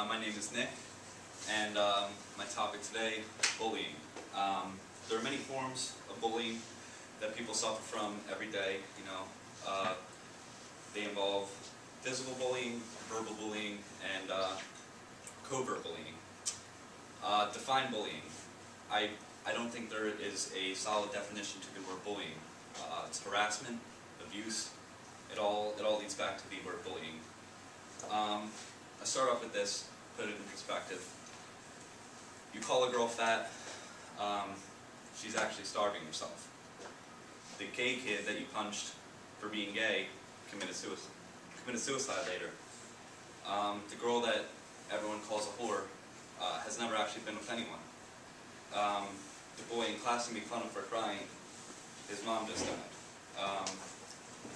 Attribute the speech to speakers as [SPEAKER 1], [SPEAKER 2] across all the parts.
[SPEAKER 1] My name is Nick, and my topic today, bullying. There are many forms of bullying that people suffer from every day. They involve physical bullying, verbal bullying, and covert bullying. Define bullying. I don't think there is a solid definition to the word bullying. It's harassment, abuse. It all leads back to the word bullying. I start off with this, put it in perspective. You call a girl fat, she's actually starving herself. The gay kid that you punched for being gay committed suicide later. The girl that everyone calls a whore has never actually been with anyone. The boy in class you make fun of for crying, his mom just died.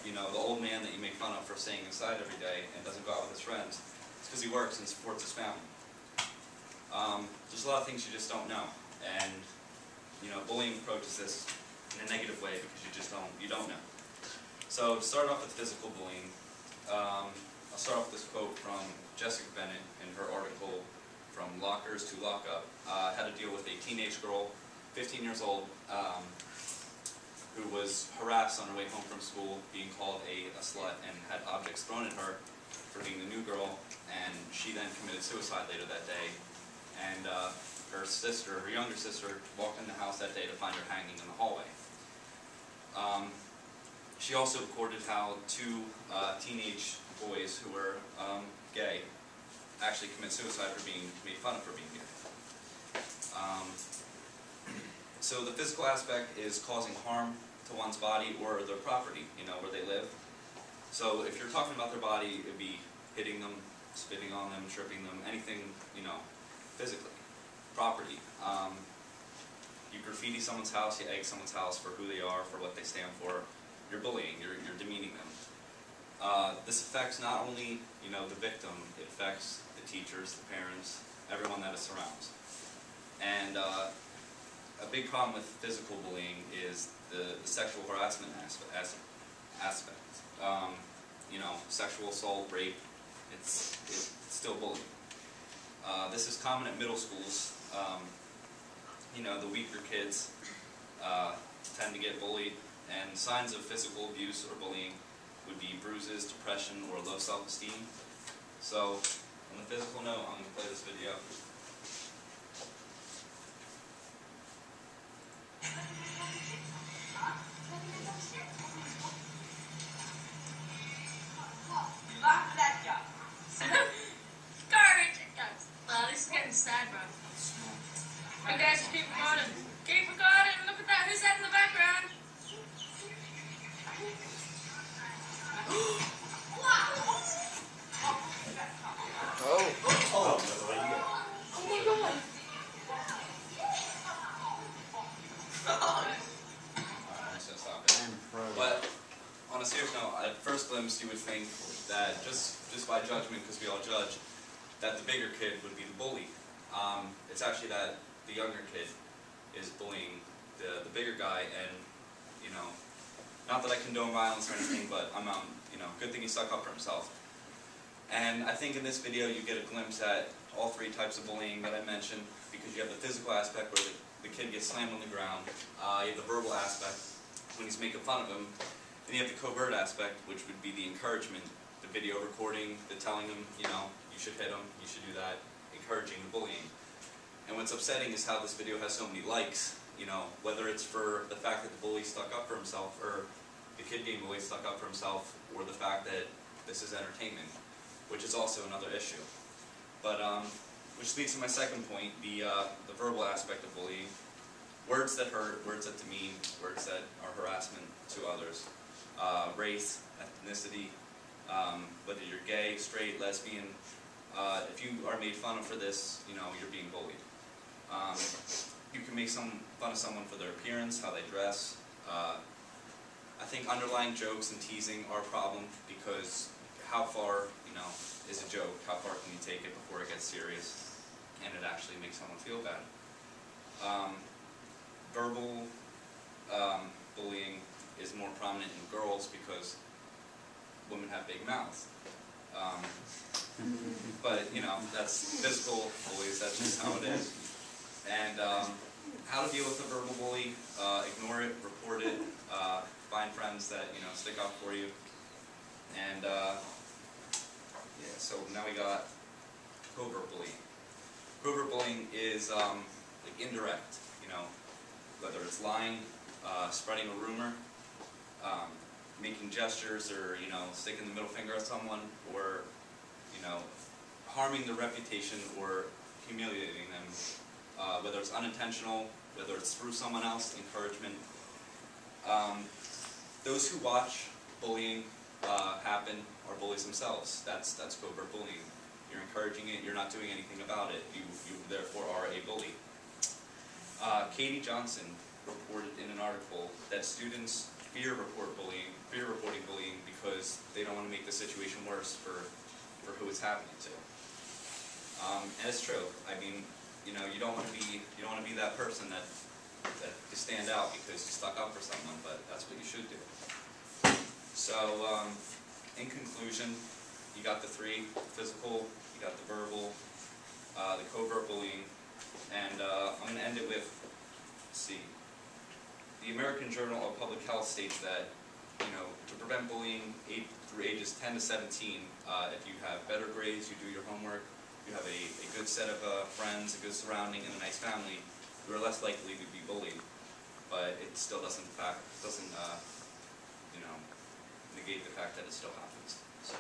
[SPEAKER 1] The old man that you make fun of for staying inside every day and doesn't go out with his friends, it's because he works and supports his family. There's a lot of things you just don't know, and bullying approaches this in a negative way because you don't know. So to start off with physical bullying, I'll start off with this quote from Jessica Bennett in her article From Lockers to Lockup. Had to deal with a teenage girl, 15 years old, who was harassed on her way home from school, being called a slut, and had objects thrown at her for being the new girl, and she then committed suicide later that day. And her younger sister, walked in the house that day to find her hanging in the hallway. She also recorded how two teenage boys who were gay actually commit suicide for being made fun of for being gay. So the physical aspect is causing harm to one's body or their property, where they live. So if you're talking about their body, it would be hitting them, spitting on them, tripping them, anything, physically. Property. You graffiti someone's house, you egg someone's house for who they are, for what they stand for. You're bullying, you're demeaning them. This affects not only, the victim, it affects the teachers, the parents, everyone that it surrounds. And a big problem with physical bullying is the sexual harassment aspect. Sexual assault, rape, it's still bullying. This is common at middle schools. The weaker kids tend to get bullied, and signs of physical abuse or bullying would be bruises, depression, or low self-esteem. So, on the physical note, I'm going to play this video.
[SPEAKER 2] This is getting sad, bro. You guys just keep recording. Keep recording. Look at that. Who's that in the background?
[SPEAKER 1] But on a serious note, at first glimpse you would think that just by judgment, because we all judge, that the bigger kid would be the bully. It's actually that the younger kid is bullying the bigger guy, and not that I condone violence or anything, but good thing he stuck up for himself. And I think in this video you get a glimpse at all three types of bullying that I mentioned, because you have the physical aspect where the kid gets slammed on the ground, you have the verbal aspect when he's making fun of him, and you have the covert aspect, which would be the encouragement, the video recording, the telling him, you should hit him, you should do that, encouraging the bullying. And what's upsetting is how this video has so many likes, whether it's for the fact that the bully stuck up for himself, or the kid being bullied stuck up for himself, or the fact that this is entertainment, which is also another issue. But, which leads to my second point, the verbal aspect of bullying. Words that hurt, words that demean, words that are harassment to others. Race, ethnicity, whether you're gay, straight, lesbian, if you are made fun of for this, you're being bullied. You can make fun of someone for their appearance, how they dress. I think underlying jokes and teasing are a problem, because how far, is a joke? How far can you take it before it gets serious and it actually makes someone feel bad? Verbal bullying is more prominent in girls because women have big mouths. But but you know, that's physical bullies, that's just how it is. And how to deal with a verbal bully, ignore it, report it, find friends that, you know, stick up for you. And yeah, so now we got covert bullying. Covert bullying is like indirect, you know, whether it's lying, spreading a rumor, making gestures, or, you know, sticking the middle finger at someone, or, you know, harming their reputation or humiliating them, whether it's unintentional, whether it's through someone else, encouragement. Those who watch bullying happen are bullies themselves. That's covert bullying. You're encouraging it, you're not doing anything about it. You therefore are a bully. Katie Johnson reported in an article that students fear reporting bullying because they don't want to make the situation worse for who it's happening to. And it's true. I mean, you know, you don't want to be that person that you stand out because you stuck up for someone, but that's what you should do. So, in conclusion, you got the three: physical, you got the verbal, the covert bullying, and I'm going to end it with, let's see, the American Journal of Public Health states that, you know, to prevent bullying through ages 10 to 17, if you have better grades, you do your homework, you have a good set of friends, a good surrounding, and a nice family, you are less likely to be bullied. But it still doesn't you know, negate the fact that it still happens. So.